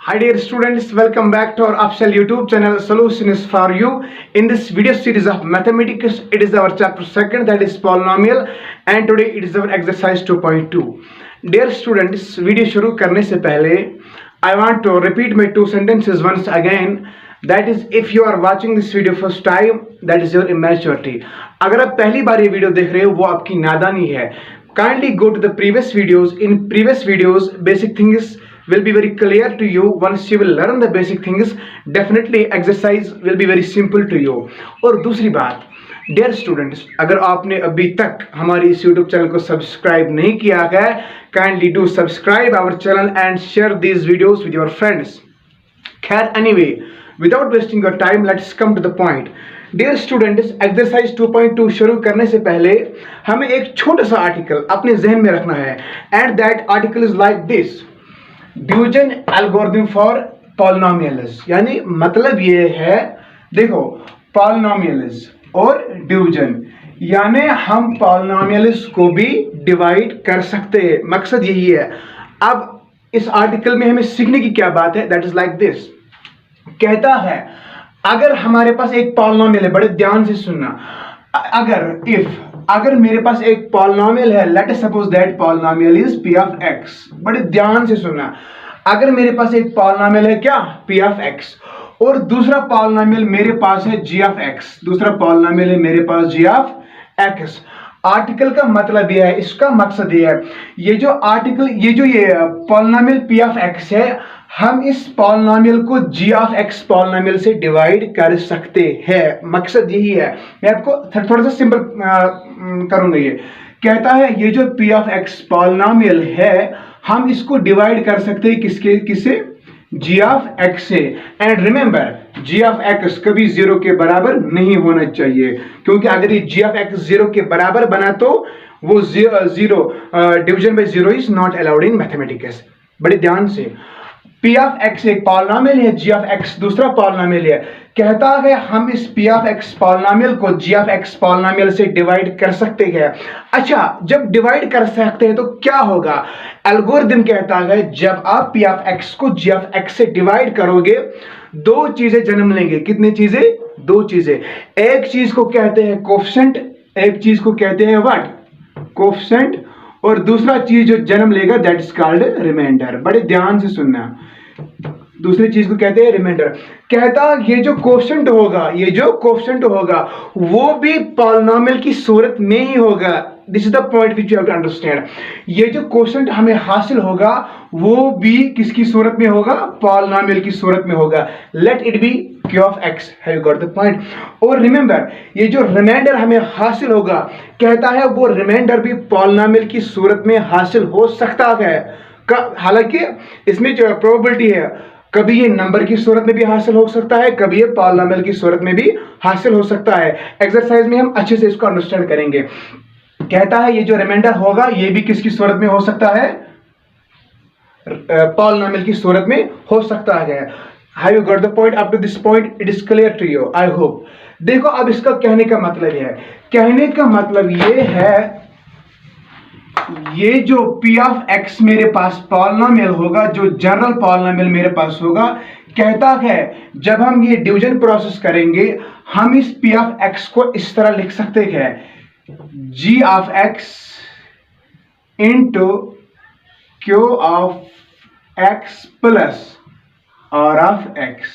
Hi dear students, welcome back to our official YouTube channel Solutions for You. In this video series of mathematics, it is our chapter 2, that is polynomial, and today it is our exercise 2.2. Dear students, video शुरू करने से पहले I want to repeat my two sentences once again. That is, if you are watching this video first time, that is your immaturity. अगर आप पहली बार ये video देख रहे हो वो आपकी नादानी है. Kindly go to the previous videos. In previous videos, basic things will be very clear to you. Once you will learn the basic things, definitely exercise will be very simple to you. और दूसरी बात, dear students, अगर आपने अभी तक हमारी इस YouTube channel को सब्सक्राइब नहीं किया है, kindly do subscribe our channel and share these videos with your friends. खैर, anyway, without wasting your time, let's come to the point. Dear students, exercise 2.2 शुरू करने से पहले हमें एक छोटा सा आर्टिकल अपने जहन में रखना है, and that article is like this: division algorithm for polynomials. यानी मतलब ये है, देखो, पॉलिनोमियल्स और डिवीजन, यानी हम पॉलिनोमियल्स को भी डिवाइड कर सकते हैं. मकसद यही है. अब इस आर्टिकल में हमें सीखने की क्या बात है? That is like this. कहता है, अगर हमारे पास एक पॉलिनोमियल है, बड़े ध्यान से सुनना, अगर मेरे पास एक पॉलिनोमियल है, let us suppose that polynomial is p of x. बड़े ध्यान से सुनना, अगर मेरे पास एक पॉलिनोमियल है, क्या, p ऑफ x, और दूसरा पॉलिनोमियल मेरे पास है g ऑफ x, दूसरा पॉलिनोमियल है मेरे पास g ऑफ x. आर्टिकल का मतलब यह है, इसका मकसद यह है, ये जो पॉलिनोमियल p ऑफ x है, हम इस पॉलिनोमियल को g ऑफ x पॉलिनोमियल से डिवाइड कर सकते हैं. मकसद यही है. मैं आपको थोड़ा सा सिंपल करूंगा. ये कहता है, ये जो p ऑफ x पॉलिनोमियल है, हम इसको डिवाइड कर सकते हैं किससे? g ऑफ x से. And remember, g of x कभी 0 के बराबर नहीं होना चाहिए, क्योंकि अगर ये g ऑफ x 0 के बराबर बना तो वो division bye 0 is not allowed in mathematics. बड़े ध्यान से, p ऑफ x एक पॉलिनोमियल है, g ऑफ x दूसरा पॉलिनोमियल है. कहता है हम इस p ऑफ x पॉलिनोमियल को g ऑफ x पॉलिनोमियल से डिवाइड कर सकते हैं. अच्छा, जब डिवाइड कर सकते हैं तो क्या होगा? एल्गोरिथम कहता है, जब आप p ऑफ x को g ऑफ x से डिवाइड करोगे, दो चीजें जन्म लेंगे. कितनी चीजें? दो चीजें. एक चीज को कहते हैं कोफिशिएंट, एक चीज को कहते हैं व्हाट? कोफिशिएंट. और दूसरा चीज जो जन्म लेगा, दैट इज कॉल्ड रिमाइंडर. बड़े ध्यान से सुनना, दूसरी चीज को कहते हैं रिमाइंडर. कहता ये जो कोफिशिएंट होगा वो भी पॉलिनोमियल की सूरत में ही होगा. This is the point which you have to understand. ये जो कोफिशिएंट हमें हासिल होगा वो भी किसकी सूरत में होगा? पॉलिनोमियल की सूरत में होगा. Let it be q of x. Have you got the point? और रिमेंबर, ये जो रिमाइंडर हमें हासिल होगा, कहता है वो रिमाइंडर भी पॉलिनोमियल की सूरत में हासिल हो सकता है. हालांकि इसमें जो प्रोबेबिलिटी है, कभी ये नंबर की सूरत में भी हासिल हो सकता है, कभी ये पॉलिनोमियल की सूरत में भी हासिल हो सकता है. एक्सरसाइज में हम अच्छे से इसको अंडरस्टैंड करेंगे. कहता है ये जो रिमाइंडर होगा ये भी किसकी सूरत में हो सकता है? पॉलिनोमियल की सूरत में हो सकता है. Have you got the point? Up to this point, it is clear to you, I hope. देखो, अब इसका कहने का मतलब ये है, कहने का मतलब ये है, ये जो p ऑफ x मेरे पास पॉलिनोमियल होगा, जो जनरल पॉलिनोमियल मेरे पास होगा, कहता है जब हम ये डिवीजन प्रोसेस करेंगे, हम इस p ऑफ x को इस तरह लिख सकते हैं: g of x into q of x plus r of x.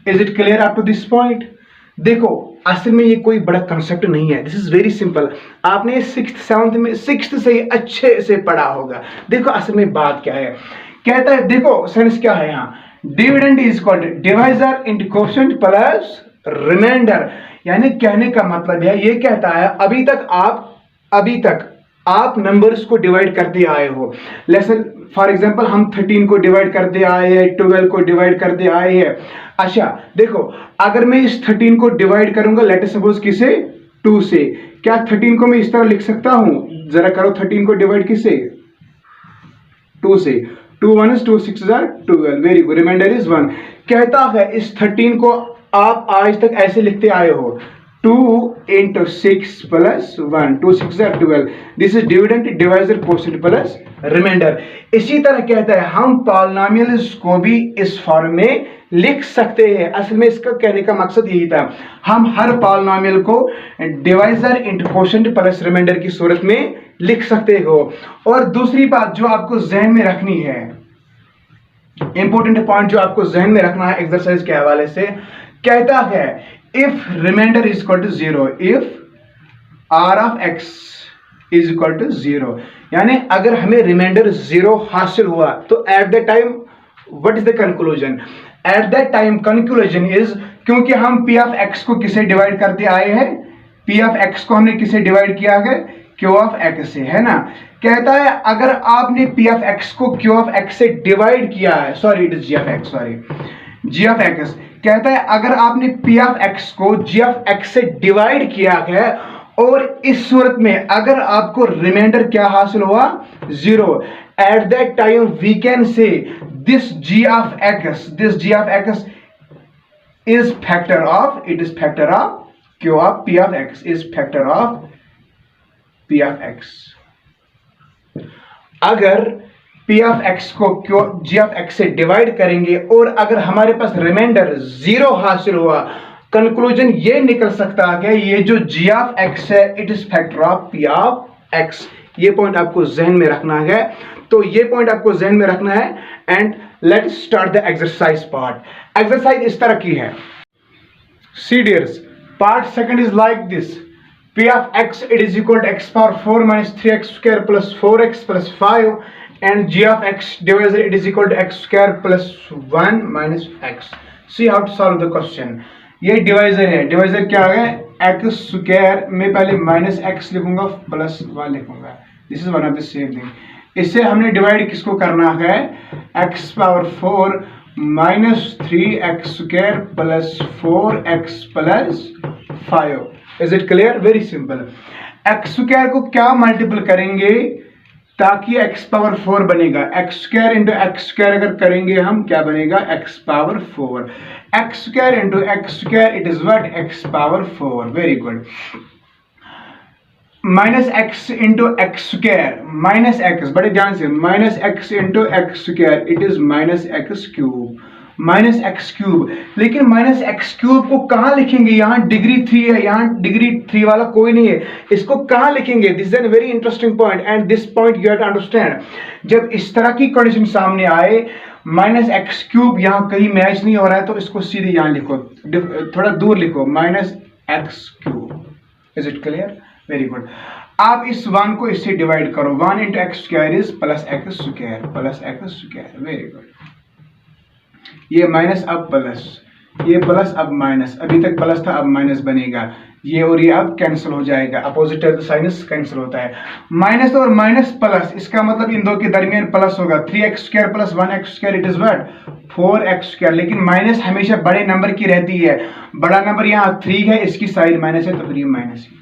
Is it clear up to this point? देखो, असल में ये कोई बड़ा कंसेप्ट नहीं है. This is very simple. आपने 6th से ही अच्छे से पढ़ा होगा. देखो, असल में बात क्या है. कहता है, देखो सेंस क्या है यहाँ, dividend is called divisor into coefficient plus remainder. यानी कहने का मतलब है, ये कहता है अभी तक आप नंबर्स को डिवाइड करते आए हो. लेसन फॉर एग्जांपल, हम 13 को डिवाइड करते आए हैं, 12 को डिवाइड करते आए हैं. अच्छा, देखो, अगर मैं इस 13 को डिवाइड करूंगा, लेट अस सपोज किसे? 2 से. क्या 13 को मैं इस तरह लिख सकता हूं? जरा करो, 13 को डिवाइड किसे? 2 से. 2 1 is 2 6 are 12. Very good. Remainder is 1. कहता है इस 13 को आप आज तक ऐसे लिखते आए हो, 2 into 6 plus 1, 2 6 are 12. This is dividend divisor quotient plus remainder. इसी तरह कहता है हम पॉलिनोमियल्स को भी इस फॉर्म में लिख सकते हैं। असल में इसका कहने का मकसद यही था, हम हर पॉलिनोमियल को divisor into quotient plus remainder की सूरत में लिख सकते हो। और दूसरी बात जो आपको जहन में रखनी है, इंपॉर्टेंट पॉइंट जो आपको जहन में रखना है एक्सरसाइज के हवाले से, कहता है if remainder is equal to 0, if R of X is equal to 0, यानी अगर हमें रिमाइंडर 0 हासिल हुआ तो at the time what is the conclusion? At that time conclusion is, क्योंकि हम पी ऑफ एक्स को किसे डिवाइड करते आए हैं, पी ऑफ एक्स को हमने किसे डिवाइड किया है, क्यू ऑफ एक्स से, है ना। कहता है अगर आपने पी ऑफ एक्स को क्यू ऑफ एक्स से डिवाइड किया है, sorry it is G of X, sorry G of X, कहता है अगर आपने पी ऑफ एक्स को जी ऑफ एक्स से डिवाइड किया है और इस सूरत में अगर आपको रिमाइंडर क्या हासिल हुआ 0, at that time we can say this G of X is factor of, it is factor of Q of P of X, is factor of P of X. अगर पी ऑफ एक्स को G of X से divide करेंगे और अगर हमारे पास reminder 0 हासिल हुआ, conclusion ये निकल सकता है कि ये जो जी ऑफ एक्स है it is factor of P of x. ये पॉइंट आपको जहन में रखना है, तो ये पॉइंट आपको जहन में रखना है। And let's start the exercise part. Exercise इस तरह की है, see dears, part second is like this, P of X it is equal to X power 4 minus 3x square plus 4x plus 5 and g of x divisor it is equal to x square plus 1 minus x. See how to solve the question. ये divisor है, divisor क्या है, x square में पहले minus x लिखूंगा plus 1 लिखूंगा, this is one of the same thing. इससे हमने डिवाइड किसको करना है, x power 4 minus 3x square plus 4x plus 5। Is it clear? Very simple. x square को क्या मल्टीपल करेंगे ताकि x पावर 4 बनेगा, x square into x square अगर करेंगे हम क्या बनेगा, x power 4, x square into x square it is what, x power 4। Very good. Minus X into x square, minus x, बड़े ध्यान से, minus X into x square it is minus x cube, minus x cube. लेकिन minus x cube को कहां लिखेंगे, यहां degree 3 है, यहां डिग्री 3 वाला कोई नहीं है, इसको कहां लिखेंगे, this is an very interesting point and this point you have to understand. जब इस तरह की कंडीशन सामने आए, माइनस एक्स क्यूब यहां कहीं मैच नहीं हो रहा है, तो इसको सीधे यहां लिखो, थोड़ा दूर लिखो, minus x cube. Is it clear? Very good. आप इस 1 को इससे डिवाइड करो, 1 into x square is plus x square, plus x square. Very good. ये माइनस अब प्लस, ये प्लस अब माइनस, अभी तक प्लस था अब माइनस बनेगा, ये और ये अब कैंसिल हो जाएगा, अपोजिट साइनस कैंसिल होता है, माइनस और माइनस प्लस, इसका मतलब इन दो के दरमियान प्लस होगा, 3x square plus 1x square it is what, 4x square. लेकिन माइनस हमेशा बड़े नंबर की रहती है, बड़ा नंबर यहाँ 3 है, इसकी साइड माइनस है तो फिर ये माइनस है,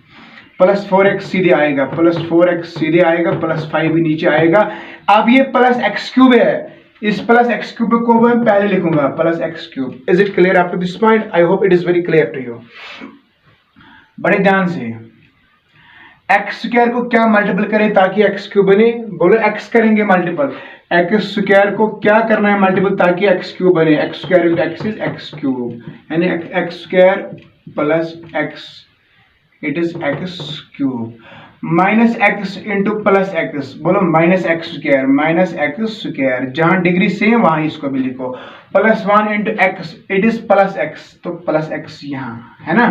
प्लस 4x सीधे आएगा, प्लस 4x सीधे आएगा, प्लस 5 भी नीचे आएगा। अब ये प्लस एक्स क्यूब है, इस प्लस एक्स क्यूब को मैं पहले लिखूंगा, plus X cube. Is it clear up to this point? I hope it is very clear to you. बड़े ध्यान से, एक्स स्क्वायर को क्या मल्टीपल करें ताकि एक्स क्यूब बने, बोलो एक्स करेंगे मल्टीपल, एक्स स्क्वायर को क्या करना है मल्टीपल ताकि एक्स क्यूब बने, X square into X is X cube, यानी X square plus X it is X cube, minus X into plus X, बोलो minus X square, minus X square, जहां degree same वहां इसको भी लिखो, plus 1 into X it is plus X, तो plus X यहां है ना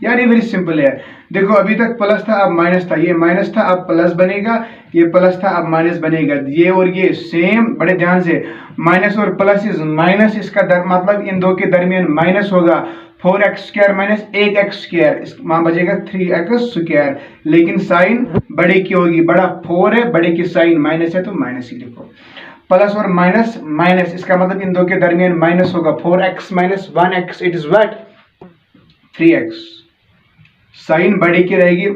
यार, ये वेरी सिंपल है। देखो अभी तक प्लस था अब माइनस था, ये माइनस था अब प्लस बनेगा, ये प्लस था अब माइनस बनेगा, ये और ये सेम, बड़े ध्यान से, माइनस और प्लस इज माइनस, इसका मतलब इन दो के दरमियान माइनस होगा, 4x square minus 8x square, वहां बचेगा 3x स्क्वायर, लेकिन साइन बड़े की होगी, बड़ा 4 है, बड़े की साइन माइनस है तो माइनस ही लिखो, प्लस और माइनस माइनस, इसका मतलब इन दो के दरमियान माइनस होगा, 4x minus 1x it is what, 3x, sign बड़े की रहेगी,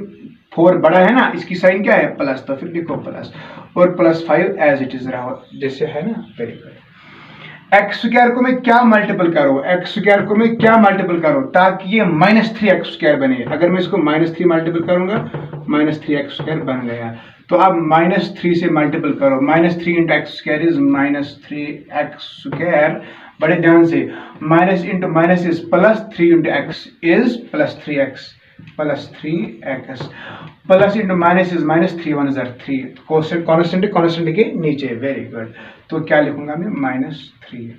4 बड़ा है ना, इसकी साइन क्या है प्लस, तो फिर लिखो प्लस, और प्लस 5 एज इट इज रहा जैसे है ना। Very good. एक्स स्क्वायर को मैं क्या मल्टीपल करूं, एक्स स्क्वायर को मैं क्या मल्टीपल करूं ताकि ये -3x² बने। अगर मैं इसको -3 मल्टीपल करूंगा, -3x² बन गया। तो अब -3 से मल्टीपल करो, -3 into x square is -3x²। बड़े ध्यान से, minus into minus is plus, 3 into X is +3x, +3x, plus into minus is -3 1 = 3, constant के नीचे। Very good. तो क्या लिखूंगा मैं, -3,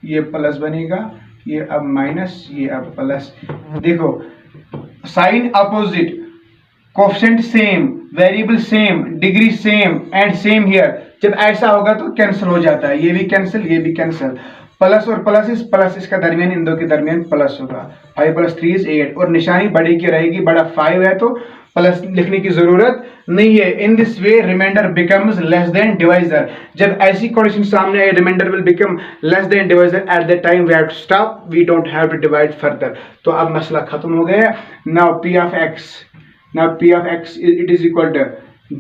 ये प्लस बनेगा, ये अब माइनस, ये अब प्लस। देखो sign opposite, coefficient same, variable same, degree same and same here. जब ऐसा होगा तो कैंसिल हो जाता है, ये भी कैंसिल, ये भी कैंसिल। प्लस और प्लस इस प्लस, इसका दरमियान, इन दो के दरमियान प्लस होगा। 5 + 3 = 8 और निशानी बड़ी की रहेगी, बड़ा 5 है तो प्लस लिखने की जरूरत नहीं है। In this way remainder becomes less than divisor. जब ऐसी कंडीशन सामने आए, remainder will become less than divisor, at the time we have to stop, we don't have to divide further. तो अब मसला खत्म हो गया। Now p of x, it is equal to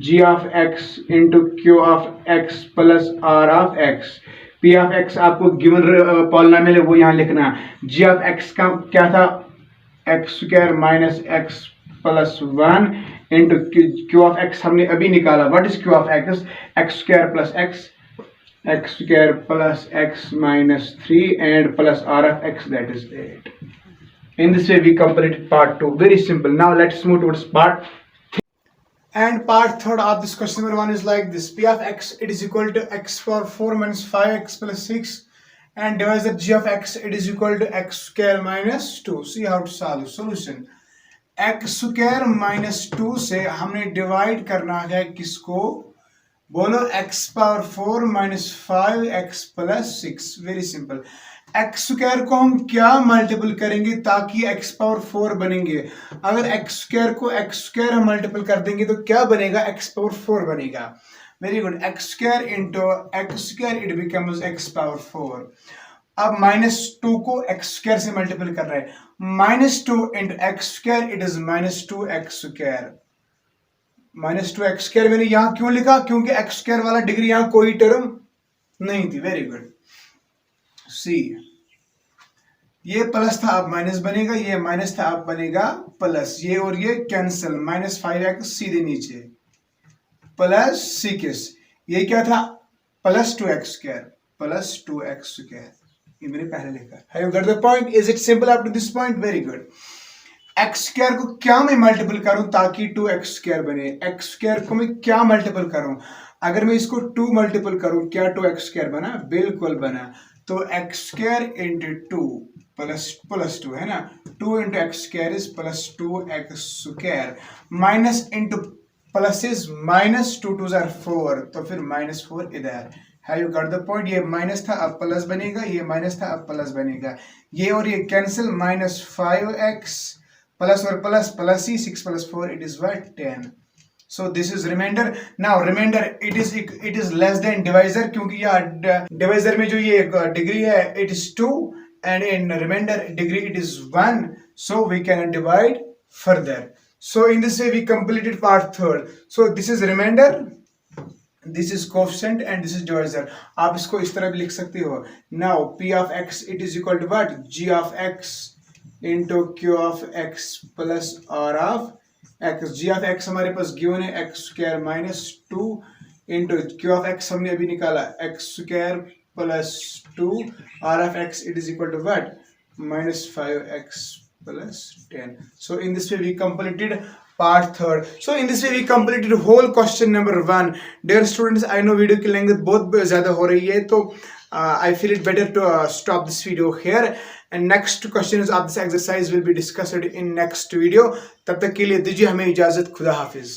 g of x into q of x plus r of x। p of x आपको given polynomial है वो यहाँ लिखना है। g of x का क्या था, x² - x + 1 into q of x हमने अभी निकाला। What is q of x? x² + x -3 and plus r of x, that is 8। In this way we complete part 2. Very simple. Now let's move towards part 3. And part 3 of this question number 1 is like this. P of x, it is equal to x⁴ - 5x + 6 and divisor g of x, it is equal to x² - 2. See how to solve. Solution. x² - 2 से हमने divide करना है किसको, बोलो x⁴ - 5x + 6। Very simple. x² को हम क्या multiple करेंगे ताकि x⁴ बनेंगे। अगर x² को x² हम मल्टीपल कर देंगे तो क्या बनेगा, x⁴ बनेगा। Very good. x² into x², it becomes x⁴। अब -2 को x² से मल्टीपल कर रहे हैं। -2 into x², it is -2x²। -2x² मैंने यहां क्यों लिखा, क्योंकि x² वाला डिग्री यहां कोई टर्म नहीं थी। Very good. सी, ये प्लस था अब माइनस बनेगा, ये माइनस था अब बनेगा प्लस, ये और ये कैंसिल, -5x सीधे नीचे, +6, ये क्या था, +2x², ये मैंने पहले लिखा। Have you got the point? Is it simple up to this point? Very good. x² को क्या मैं मल्टीपल करूं ताकि 2x² बने, x² को मैं क्या मल्टीपल करूं, अगर मैं इसको 2 मल्टीपल करूं, क्या 2x² बना, बिल्कुल बना। तो x² इंटू 2 प्लस 2 है ना, 2 into x² is +2x², minus into plus is -2 2 = 4, तो फिर -4 इधर। Have you got the point? ये माइनस था अब प्लस बनेगा, ये माइनस था अब प्लस बनेगा, ये और ये कैंसिल, -5x प्लस और plus he, 6 + 4 it is what, 10। So this is remainder. Now remainder it is less than divisor, क्योंकि यह divisor में जो ये डिग्री है it is 2 and in remainder degree it is 1, so we can divide further. So in this way we completed part 3rd. So this is remainder, this is coefficient and this is divisor. आप इसको इस तरह भी लिख सकते हो। Now p of x, it is equal to what, g of x into q of x plus r of x। g of x हमारे पास given है x² - 2 into q of x हमने अभी निकाला x² + 2, r of x, it is equal to what, -5x + 10। So in this way we completed part 3rd. So in this way we completed whole question number 1. Dear students, I know video की length बहुत ज्यादा हो रही है, तो I feel it better to stop this video here, and next questions of this exercise will be discussed in next video. तब तक के लिए दीजिए हमें इजाजत। खुदा हाफिज।